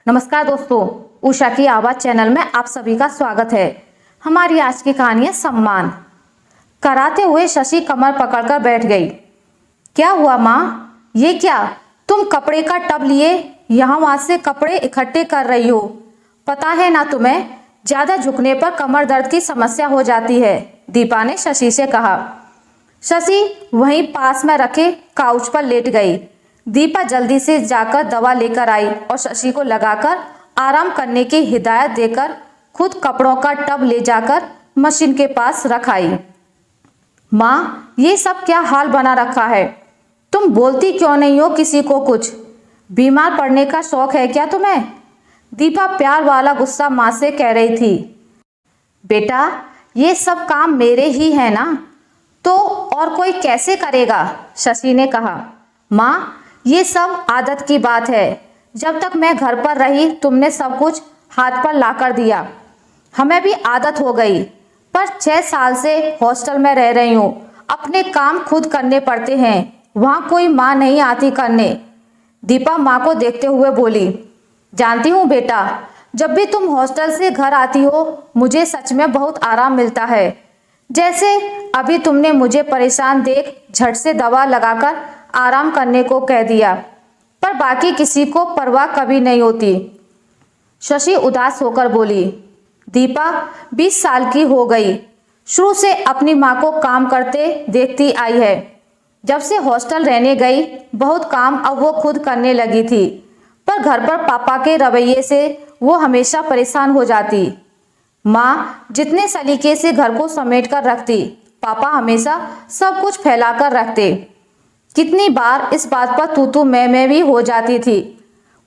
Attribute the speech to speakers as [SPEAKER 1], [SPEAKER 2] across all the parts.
[SPEAKER 1] नमस्कार दोस्तों, उषा की आवाज चैनल में आप सभी का स्वागत है। हमारी आज की कहानी है सम्मान। कराते हुए शशि कमर पकड़कर बैठ गई। क्या हुआ माँ? ये क्या, तुम कपड़े का टब लिए यहाँ वहां से कपड़े इकट्ठे कर रही हो? पता है ना तुम्हें, ज्यादा झुकने पर कमर दर्द की समस्या हो जाती है, दीपा ने शशि से कहा। शशि वहीं पास में रखे काउच पर लेट गई। दीपा जल्दी से जाकर दवा लेकर आई और शशि को लगाकर आराम करने की हिदायत देकर खुद कपड़ों का टब ले जाकर मशीन के पास रख आई। माँ, ये सब क्या हाल बना रखा है? तुम बोलती क्यों नहीं हो किसी को कुछ? बीमार पड़ने का शौक है क्या तुम्हें? दीपा प्यार वाला गुस्सा माँ से कह रही थी। बेटा, ये सब काम मेरे ही है ना, तो और कोई कैसे करेगा? शशि ने कहा। माँ, ये सब आदत की बात है। जब तक मैं घर पर रही तुमने सब कुछ हाथ पर लाकर दिया, हमें भी आदत हो गई। पर 6 साल से हॉस्टल में रह रही हूँ, अपने काम खुद करने पड़ते हैं, वहाँ कोई माँ नहीं आती करने। दीपा माँ को देखते हुए बोली। जानती हूँ बेटा, जब भी तुम हॉस्टल से घर आती हो मुझे सच में बहुत आराम मिलता है। जैसे अभी तुमने मुझे परेशान देख झट से दवा लगाकर आराम करने को कह दिया, पर बाकी किसी को परवाह कभी नहीं होती। शशि उदास होकर बोली। दीपा 20 साल की हो गई, शुरू से अपनी माँ को काम करते देखती आई है। जब से हॉस्टल रहने गई बहुत काम अब वो खुद करने लगी थी, पर घर पर पापा के रवैये से वो हमेशा परेशान हो जाती। माँ जितने सलीके से घर को समेट कर रखती, पापा हमेशा सब कुछ फैलाकर रखते। कितनी बार इस बात पर तू मैं भी हो जाती थी।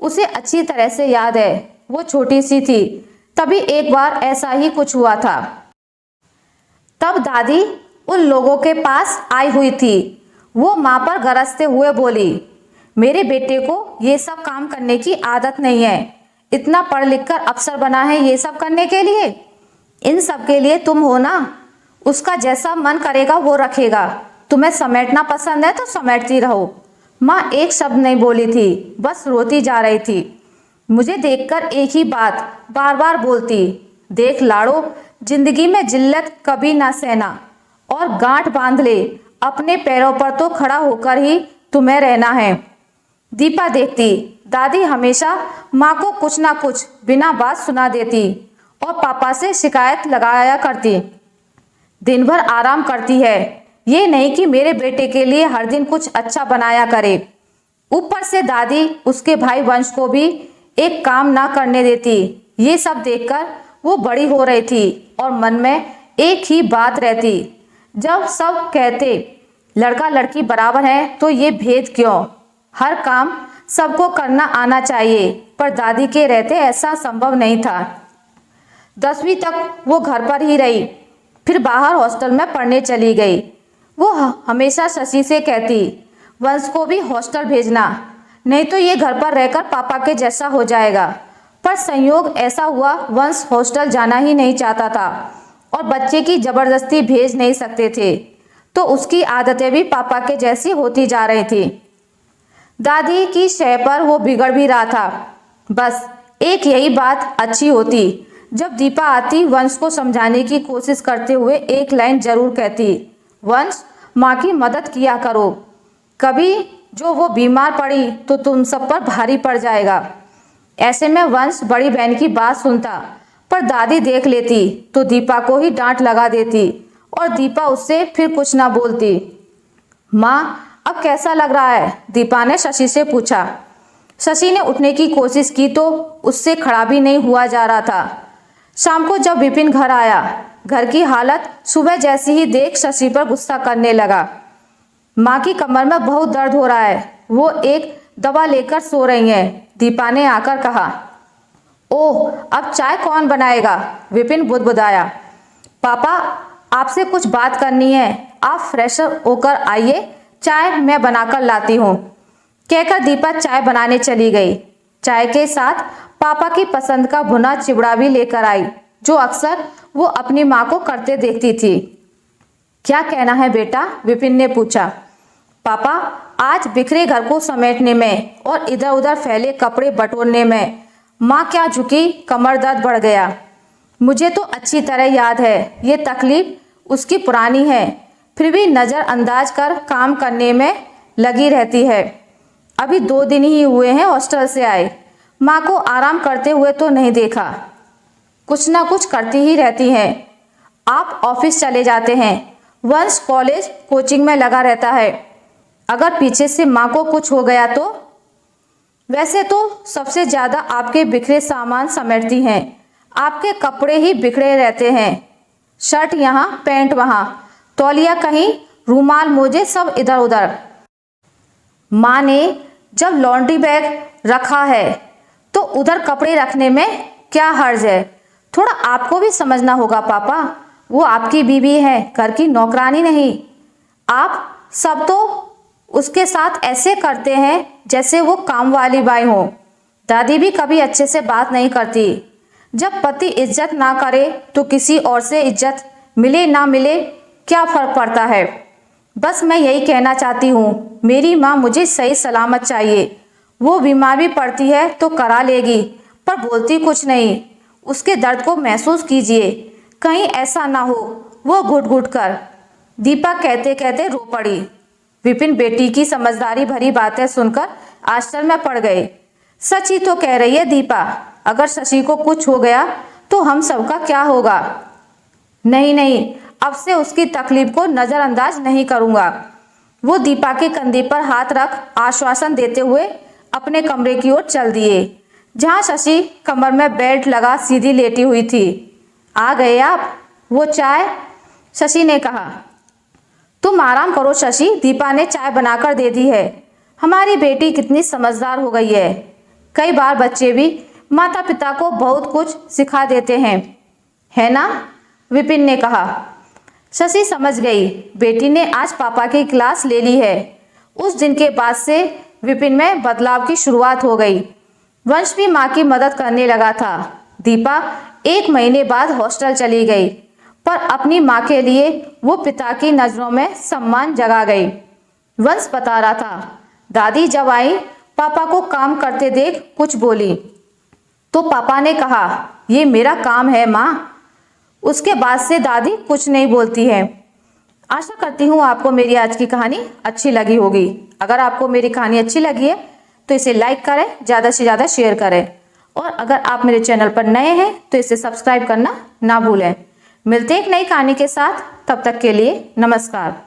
[SPEAKER 1] उसे अच्छी तरह से याद है, वो छोटी सी थी तभी एक बार ऐसा ही कुछ हुआ था। तब दादी उन लोगों के पास आई हुई थी। वो माँ पर गरजते हुए बोली, मेरे बेटे को ये सब काम करने की आदत नहीं है, इतना पढ़ लिख कर अफसर बना है ये सब करने के लिए। इन सब के लिए तुम हो ना, उसका जैसा मन करेगा वो रखेगा। तुम्हें समेटना पसंद है तो समेटती रहो। माँ एक शब्द नहीं बोली थी, बस रोती जा रही थी। मुझे देखकर एक ही बात बार बार बोलती, देख लाड़ो, जिंदगी में जिल्लत कभी ना सहना और गांठ बांध ले, अपने पैरों पर तो खड़ा होकर ही तुम्हें रहना है। दीपा देखती, दादी हमेशा माँ को कुछ ना कुछ बिना बात सुना देती और पापा से शिकायत लगाया करती। दिन भर आराम करती है, ये नहीं कि मेरे बेटे के लिए हर दिन कुछ अच्छा बनाया करे। ऊपर से दादी उसके भाई वंश को भी एक काम ना करने देती। ये सब देखकर वो बड़ी हो रही थी और मन में एक ही बात रहती, जब सब कहते लड़का लड़की बराबर है तो ये भेद क्यों? हर काम सबको करना आना चाहिए, पर दादी के रहते ऐसा संभव नहीं था। 10वीं तक वो घर पर ही रही, फिर बाहर हॉस्टल में पढ़ने चली गई। वो हमेशा शशि से कहती, वंश को भी हॉस्टल भेजना, नहीं तो ये घर पर रहकर पापा के जैसा हो जाएगा। पर संयोग ऐसा हुआ, वंश हॉस्टल जाना ही नहीं चाहता था और बच्चे की जबरदस्ती भेज नहीं सकते थे, तो उसकी आदतें भी पापा के जैसी होती जा रही थी। दादी की शय पर वो बिगड़ भी रहा था। बस एक यही बात अच्छी होती, जब दीपा आती वंश को समझाने की कोशिश करते हुए एक लाइन जरूर कहती, वंश माँ की मदद किया करो, कभी जो वो बीमार पड़ी तो तुम सब पर भारी पड़ जाएगा। ऐसे में वंश बड़ी बहन की बात सुनता, पर दादी देख लेती तो दीपा को ही डांट लगा देती और दीपा उससे फिर कुछ ना बोलती। माँ अब कैसा लग रहा है? दीपा ने शशि से पूछा। शशि ने उठने की कोशिश की तो उससे खड़ा भी नहीं हुआ जा रहा था। शाम को जब विपिन घर आया, घर की हालत सुबह जैसी ही देख शशि पर गुस्सा करने लगा। माँ की कमर में बहुत दर्द हो रहा है, वो एक दवा लेकर सो रही हैं, दीपा ने आकर कहा। ओह, अब चाय कौन बनाएगा? विपिन बुदबुदाया। पापा आपसे कुछ बात करनी है, आप फ्रेश होकर आइए, चाय मैं बनाकर लाती हूँ, कहकर दीपा चाय बनाने चली गई। चाय के साथ पापा की पसंद का भुना चिवड़ा भी लेकर आई, जो अक्सर वो अपनी माँ को करते देखती थी। क्या कहना है बेटा? विपिन ने पूछा। पापा, आज बिखरे घर को समेटने में और इधर उधर फैले कपड़े बटोरने में माँ क्या झुकी, कमर दर्द बढ़ गया। मुझे तो अच्छी तरह याद है, ये तकलीफ उसकी पुरानी है, फिर भी नज़रअंदाज कर काम करने में लगी रहती है। अभी 2 दिन ही हुए हैं हॉस्टल से आए, माँ को आराम करते हुए तो नहीं देखा। कुछ ना कुछ करती ही रहती हैं। आप ऑफिस चले जाते हैं, वंश कॉलेज कोचिंग में लगा रहता है। अगर पीछे से माँ को कुछ हो गया तो? वैसे तो सबसे ज़्यादा आपके बिखरे सामान समेटती हैं। आपके कपड़े ही बिखरे रहते हैं, शर्ट यहाँ, पैंट वहाँ, तौलिया कहीं, रूमाल मोजे सब इधर उधर। माँ ने जब लॉन्ड्री बैग रखा है तो उधर कपड़े रखने में क्या हर्ज है? थोड़ा आपको भी समझना होगा पापा, वो आपकी बीवी है, घर की नौकरानी नहीं। आप सब तो उसके साथ ऐसे करते हैं जैसे वो काम वाली बाई हो। दादी भी कभी अच्छे से बात नहीं करती। जब पति इज्जत ना करे तो किसी और से इज्जत मिले ना मिले क्या फर्क पड़ता है? बस मैं यही कहना चाहती हूँ, मेरी माँ मुझे सही सलामत चाहिए। वो बीमार भी पड़ती है तो करा लेगी, पर बोलती कुछ नहीं। उसके दर्द को महसूस कीजिए, कहीं ऐसा ना हो वो घुट घुट कर। दीपा कहते कहते रो पड़ी। विपिन बेटी की समझदारी भरी बातें सुनकर आश्चर्य में पड़ गए। सच ही तो कह रही है दीपा, अगर शशि को कुछ हो गया तो हम सबका क्या होगा? नहीं नहीं, अब से उसकी तकलीफ को नज़रअंदाज नहीं करूँगा। वो दीपा के कंधे पर हाथ रख आश्वासन देते हुए अपने कमरे की ओर चल दिए, जहाँ शशि कमर में बेल्ट लगा सीधी लेटी हुई थी। आ गए आप? वो चाय? शशि ने कहा। तुम आराम करो शशि, दीपा ने चाय बनाकर दे दी है। हमारी बेटी कितनी समझदार हो गई है। कई बार बच्चे भी माता पिता को बहुत कुछ सिखा देते हैं, है ना? विपिन ने कहा। शशि समझ गई, बेटी ने आज पापा की क्लास ले ली है। उस दिन के बाद से विपिन में बदलाव की शुरुआत हो गई। वंश भी माँ की मदद करने लगा था। दीपा 1 महीने बाद हॉस्टल चली गई, पर अपनी माँ के लिए वो पिता की नज़रों में सम्मान जगा गई। वंश बता रहा था, दादी जब आई पापा को काम करते देख कुछ बोली तो पापा ने कहा, ये मेरा काम है माँ। उसके बाद से दादी कुछ नहीं बोलती है। आशा करती हूँ आपको मेरी आज की कहानी अच्छी लगी होगी। अगर आपको मेरी कहानी अच्छी लगी है तो इसे लाइक करें, ज़्यादा से ज़्यादा शेयर करें, और अगर आप मेरे चैनल पर नए हैं तो इसे सब्सक्राइब करना ना भूलें। मिलते हैं एक नई कहानी के साथ, तब तक के लिए नमस्कार।